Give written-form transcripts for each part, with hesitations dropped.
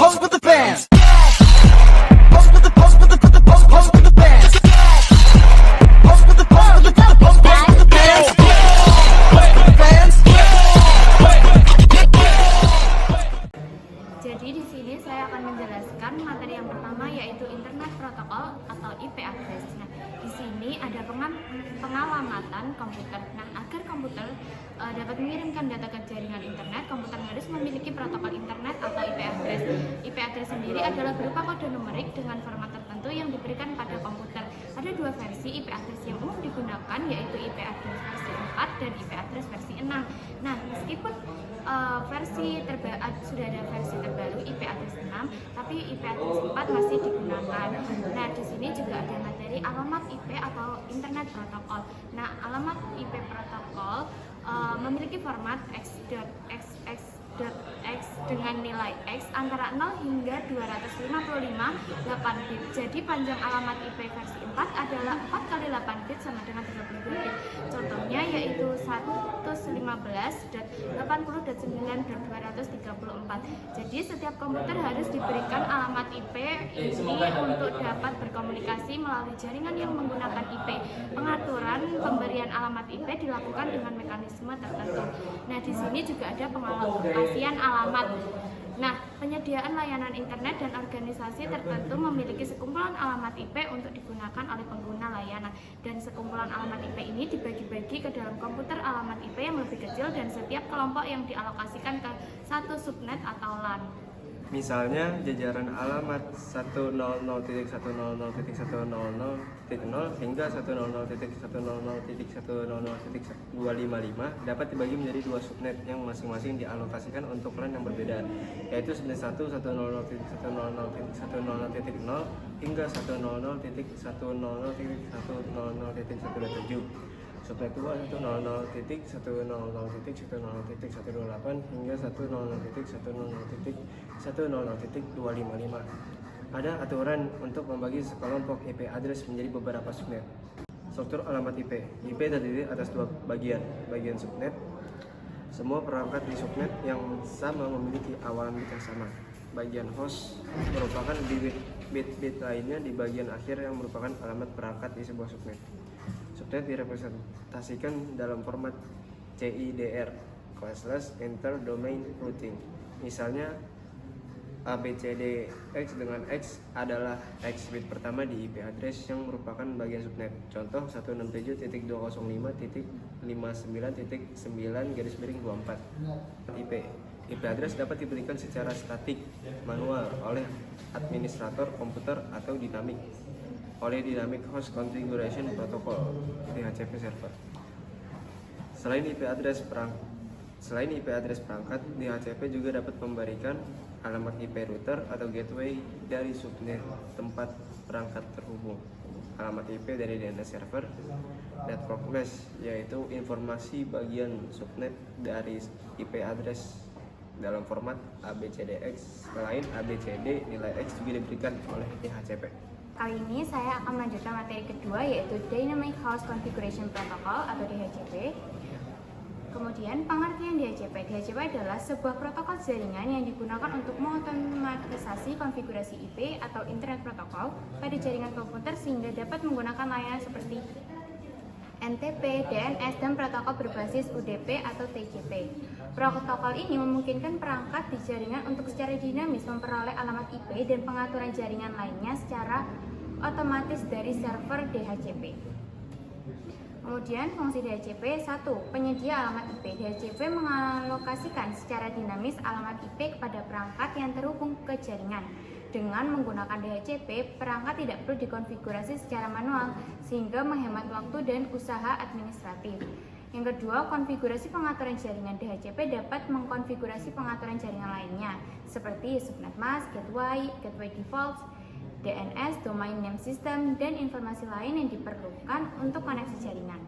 Pose with the fans. Pose with the pose with the pose with the fans. Pose with the pose with the pose with the fans. Pose with the fans. Jadi di sini saya akan menjelaskan materi yang pertama yaitu Internet Protocol atau IP address. Nah, di sini ada pengalamatan komputer. Nah, agar komputer dapat mengirimkan data ke jaringan internet, komputer harus memiliki protokol internet atau IP address. IP address sendiri adalah berupa kode numerik dengan format tertentu yang diberikan pada komputer. Ada dua versi IP address yang umum digunakan yaitu IP address versi 4 dan IP address versi 6. Nah, meskipun sudah ada versi terbaru IP address 6, tapi IP address 4 masih digunakan. Nah, di sini juga ada materi alamat IP atau Internet Protocol. Nah, alamat IP protokol memiliki format x.x dengan nilai x antara 0 hingga 255 8 bit. Jadi panjang alamat IP versi 4 adalah 4 kali 8 bit sama dengan 32 bit. Contohnya yaitu 115.80.9.234. Jadi setiap komputer harus diberikan alamat IP ini untuk dapat berkomunikasi melalui jaringan yang menggunakan IP. Pengaturan pemberian alamat IP dilakukan dengan mekanisme tertentu. Nah, di sini juga ada pengalokasian alamat. Nah, penyediaan layanan internet dan organisasi tertentu memiliki sekumpulan alamat IP untuk digunakan oleh pengguna layanan. Dan sekumpulan alamat IP ini dibagi-bagi ke dalam komputer alamat IP yang lebih kecil dan setiap kelompok yang dialokasikan ke satu subnet atau LAN. Misalnya jajaran alamat 100.100.100.0 hingga 100.100.100.255 dapat dibagi menjadi dua subnet yang masing-masing dialokasikan untuk LAN yang berbeda, yaitu subnet 1 100.100.100.0 hingga 100.100.100.127. Subnet 2 100.100.100.128 hingga 100.100.100.255. Ada aturan untuk membagi sekelompok IP address menjadi beberapa subnet. Struktur alamat IP. IP terdiri atas dua bagian. Bagian subnet. Semua perangkat di subnet yang sama memiliki awalan bit yang sama. Bagian host merupakan bit lainnya di bagian akhir yang merupakan alamat perangkat di sebuah subnet. Subnet direpresentasikan dalam format CIDR (classless inter-domain routing). Misalnya ABCDX dengan X adalah X bit pertama di IP address yang merupakan bagian subnet. Contoh 167.205.59.9/24. IP address dapat diberikan secara statik manual oleh administrator komputer atau dinamik oleh Dynamic Host Configuration Protocol (DHCP server). Selain IP address perangkat, DHCP juga dapat memberikan alamat IP router atau gateway dari subnet tempat perangkat terhubung. Alamat IP dari DNS server, network mesh yaitu informasi bagian subnet dari IP address dalam format ABCDX. Selain ABCD, nilai X juga diberikan oleh DHCP. Kali ini saya akan melanjutkan materi kedua yaitu Dynamic Host Configuration Protocol atau DHCP. Kemudian pengertian DHCP. DHCP adalah sebuah protokol jaringan yang digunakan untuk mengotomatisasi konfigurasi IP atau Internet Protocol pada jaringan komputer sehingga dapat menggunakan layanan seperti NTP, DNS, dan protokol berbasis UDP atau TCP. Protokol ini memungkinkan perangkat di jaringan untuk secara dinamis memperoleh alamat IP dan pengaturan jaringan lainnya secara otomatis dari server DHCP. Kemudian fungsi DHCP 1. Penyedia alamat IP. DHCP mengalokasikan secara dinamis alamat IP kepada perangkat yang terhubung ke jaringan. Dengan menggunakan DHCP, perangkat tidak perlu dikonfigurasi secara manual sehingga menghemat waktu dan usaha administratif. Yang kedua, konfigurasi pengaturan jaringan. DHCP dapat mengkonfigurasi pengaturan jaringan lainnya seperti subnet mask, gateway defaults, DNS, domain name system, dan informasi lain yang diperlukan untuk koneksi jaringan.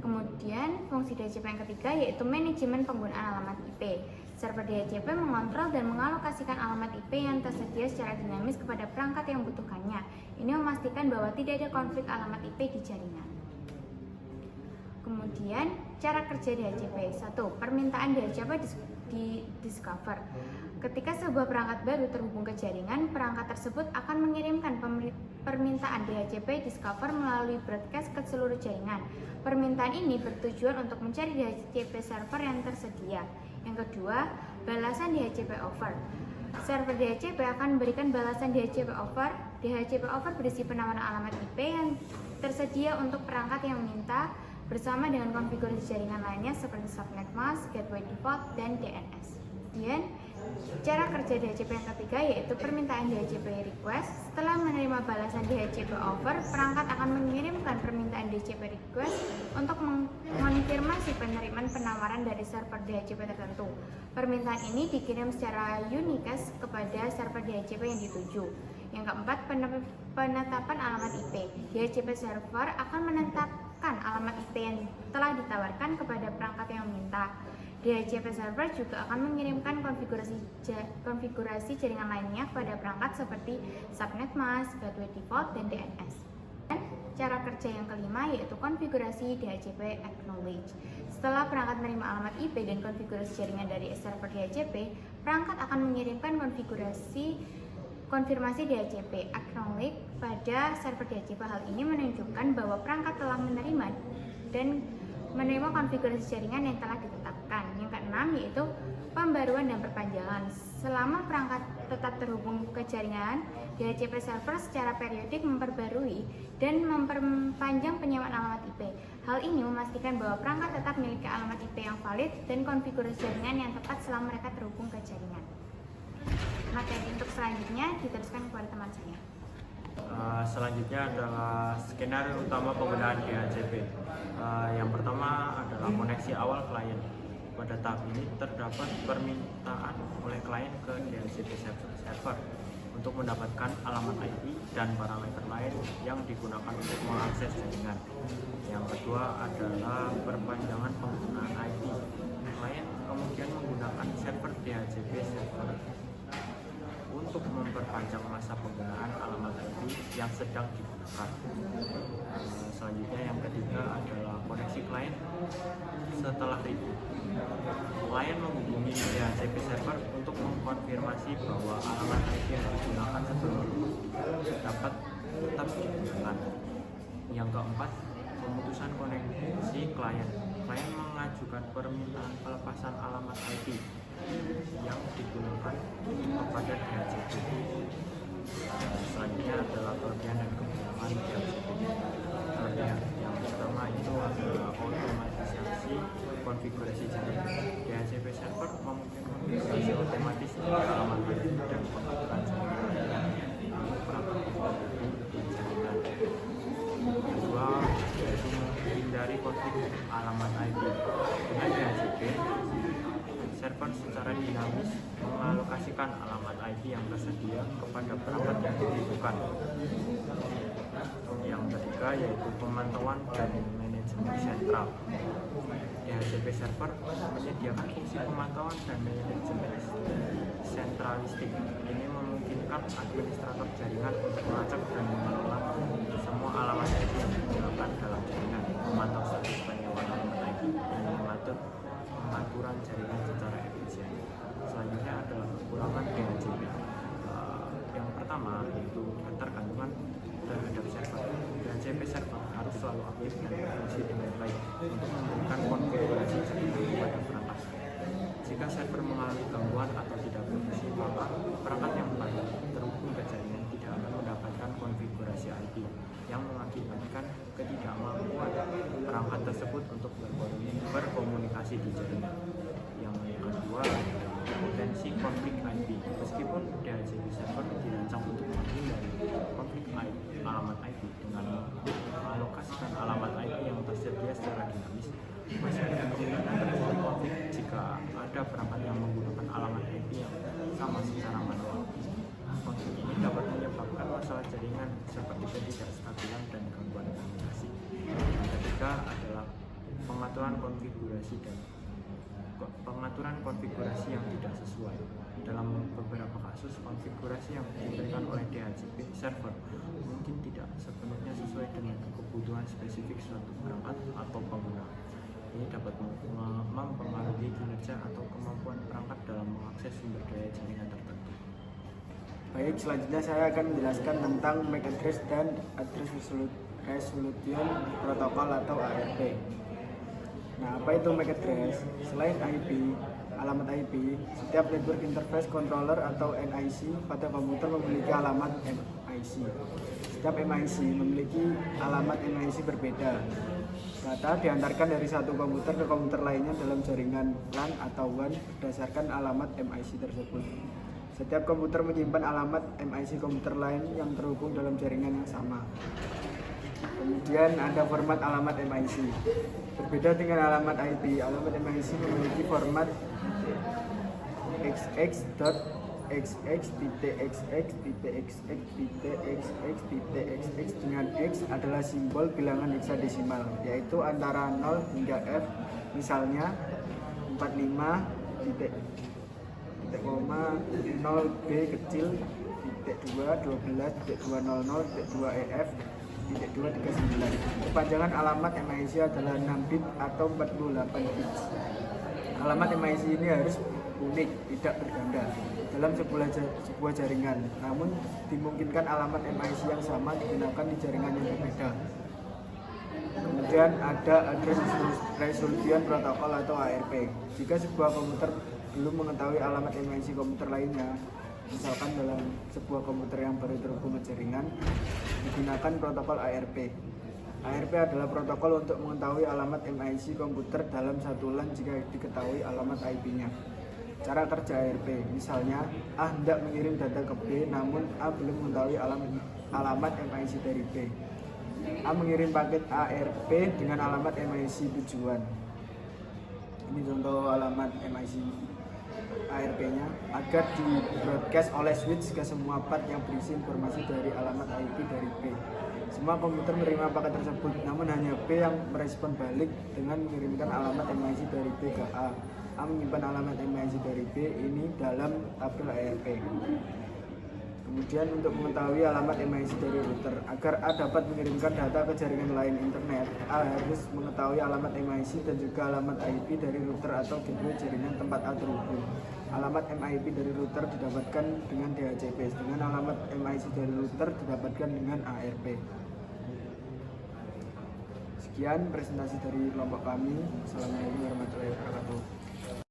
Kemudian fungsi DHCP yang ketiga yaitu manajemen penggunaan alamat IP. Server DHCP mengontrol dan mengalokasikan alamat IP yang tersedia secara dinamis kepada perangkat yang membutuhkannya. Ini memastikan bahwa tidak ada konflik alamat IP di jaringan. Kemudian cara kerja DHCP. 1. Permintaan DHCP di discover. Ketika sebuah perangkat baru terhubung ke jaringan, perangkat tersebut akan mengirimkan permintaan DHCP discover melalui broadcast ke seluruh jaringan. Permintaan ini bertujuan untuk mencari DHCP server yang tersedia. Yang kedua, balasan DHCP over. Server DHCP akan memberikan balasan DHCP over. DHCP over berisi penamaan alamat IP yang tersedia untuk perangkat yang meminta bersama dengan konfigurasi jaringan lainnya seperti subnet mask, gateway default, dan DNS. Kemudian, cara kerja DHCP yang ketiga yaitu permintaan DHCP request. Setelah menerima balasan DHCP over, perangkat akan mengirimkan permintaan DHCP request untuk mengonfirmasi penerimaan penawaran dari server DHCP tertentu. Permintaan ini dikirim secara unicast kepada server DHCP yang dituju. Yang keempat, penetapan alamat IP. DHCP server akan menetapkan alamat IP yang telah ditawarkan kepada perangkat yang meminta. DHCP server juga akan mengirimkan konfigurasi jaringan lainnya kepada perangkat seperti subnet mask, gateway default, dan DNS. Dan cara kerja yang kelima yaitu konfigurasi DHCP acknowledge. Setelah perangkat menerima alamat IP dan konfigurasi jaringan dari server DHCP, perangkat akan mengirimkan konfirmasi DHCP acknowledge pada server DHCP. Hal ini menunjukkan bahwa perangkat telah menerima konfigurasi jaringan yang telah ditetapkan. Yang keenam yaitu pembaruan dan perpanjangan. Selama perangkat tetap terhubung ke jaringan, DHCP server secara periodik memperbarui dan memperpanjang penyewaan alamat IP. Hal ini memastikan bahwa perangkat tetap memiliki alamat IP yang valid dan konfigurasi jaringan yang tepat selama mereka terhubung ke jaringan. Materi untuk selanjutnya diteruskan kepada teman saya. Selanjutnya adalah skenario utama penggunaan DHCP. Yang pertama adalah koneksi awal klien. Pada tahap ini terdapat permintaan oleh klien ke DHCP server untuk mendapatkan alamat IP dan parameter lain yang digunakan untuk mengakses jaringan. Yang kedua adalah perpanjangan penggunaan IP. Klien kemudian menggunakan server DHCP server untuk memperpanjang masa penggunaan alamat IP yang sedang digunakan. Selanjutnya yang ketiga adalah koneksi klien setelah reboot. Klien menghubungi DHCP server untuk mengkonfirmasi bahwa alamat IP yang digunakan sebelum reboot dapat tetap digunakan. Yang keempat, pemutusan koneksi klien. Klien mengajukan permintaan pelepasan alamat IP yang digunakan kepada DHCP. Selanjutnya adalah kelebihan dan kekurangan DHCP. Kelebihan yang pertama itu adalah otomatisasi konfigurasi jaringan. DHCP server memungkinkan konfigurasi otomatis alamat IP dan konfigurasi jaringan untuk perangkat di jaringan. Kedua, yaitu menghindari konflik alamat IP. Dengan DHCP, server secara dinamis mengalokasikan alamat IP yang tersedia kepada perangkat yang dibutuhkan. Yang ketiga yaitu pemantauan dan manajemen sentral. DHCP server menyediakan fungsi pemantauan dan manajemen sentralistik. Ini memungkinkan administrator jaringan untuk melacak dan mengelola semua alamat IP yang digunakan dalam jaringan, memantau status penyewaan alamat IP, dan mengatur pengaturan jaringan secara efisien. Selanjutnya adalah kekurangan DHCP. Yang pertama yaitu ketergantungan terhadap server. DHCP server harus selalu aktif dan berfungsi dengan baik untuk memberikan konfigurasi jaringan kepada perangkat. Jika server mengalami gangguan atau tidak berfungsi, maka perangkat yang baru terhubung ke jaringan tidak akan mendapatkan konfigurasi IP yang mengakibatkan ketidakmampuan perangkat tersebut untuk berkomunikasi di jaringan. Yang kedua, potensi konflik IP. Meskipun DHCP server dirancang untuk menghindari konflik alamat IP dengan mengalokasikan alamat IP yang tersedia secara dinamis, masih ada kemungkinan terjadi konflik jika ada perangkat yang menggunakan alamat IP yang sama secara manual. Konflik ini dapat menyebabkan masalah jaringan seperti ketidakstabilan dan gangguan komunikasi. Yang ketiga adalah pengaturan konfigurasi yang tidak sesuai. Dalam beberapa kasus, konfigurasi yang diberikan oleh DHCP server mungkin tidak sepenuhnya sesuai dengan kebutuhan spesifik suatu perangkat atau pengguna. Ini dapat mempengaruhi kinerja atau kemampuan perangkat dalam mengakses sumber daya jaringan tertentu. Baik, selanjutnya saya akan menjelaskan tentang MAC address dan address resolution protokol atau ARP. Nah, apa itu MAC address? Selain IP, alamat IP, setiap network interface controller atau NIC pada komputer memiliki alamat MIC. Setiap MIC memiliki alamat MIC berbeda. Data diantarkan dari satu komputer ke komputer lainnya dalam jaringan LAN atau WAN berdasarkan alamat MIC tersebut. Setiap komputer menyimpan alamat MIC komputer lain yang terhubung dalam jaringan yang sama. Kemudian ada format alamat MIC. Berbeda dengan alamat IP, alamat MIC memiliki format xx.xx.xx.xx.xx dengan x adalah simbol bilangan heksadesimal, yaitu antara 0 hingga F, misalnya 45.0b kecil, titik 2, 12, titik 200, titik 2 EF, titik 239. Kepanjangan alamat MIC adalah 6 bit atau 48 bit. Alamat MIC ini harus unik, tidak berganda dalam sebuah jaringan. Namun dimungkinkan alamat MIC yang sama digunakan di jaringan yang berbeda. Kemudian ada address resolution protokol atau ARP. Jika sebuah komputer belum mengetahui alamat MIC komputer lainnya, misalkan dalam sebuah komputer yang baru terhubung ke jaringan, digunakan protokol ARP. ARP adalah protokol untuk mengetahui alamat MIC komputer dalam satu LAN jika diketahui alamat IP-nya. Cara kerja ARP, misalnya A hendak mengirim data ke B, namun A belum mengetahui alamat MIC dari B. A mengirim paket ARP dengan alamat MIC tujuan. Ini contoh alamat MIC ARP-nya agar di broadcast oleh switch ke semua part yang berisi informasi dari alamat IP dari B. Semua komputer menerima paket tersebut, namun hanya B yang merespon balik dengan mengirimkan alamat MIC dari B ke A. A menyimpan alamat MIC dari B ini dalam tabel ARP. Kemudian untuk mengetahui alamat MIC dari router, agar A dapat mengirimkan data ke jaringan lain internet, A harus mengetahui alamat MIC dan juga alamat IP dari router atau gateway jaringan tempat A terhubung. Alamat MIP dari router didapatkan dengan DHCP, dengan alamat MIC dari router didapatkan dengan ARP. Sekian presentasi dari kelompok kami. Assalamualaikum warahmatullahi wabarakatuh.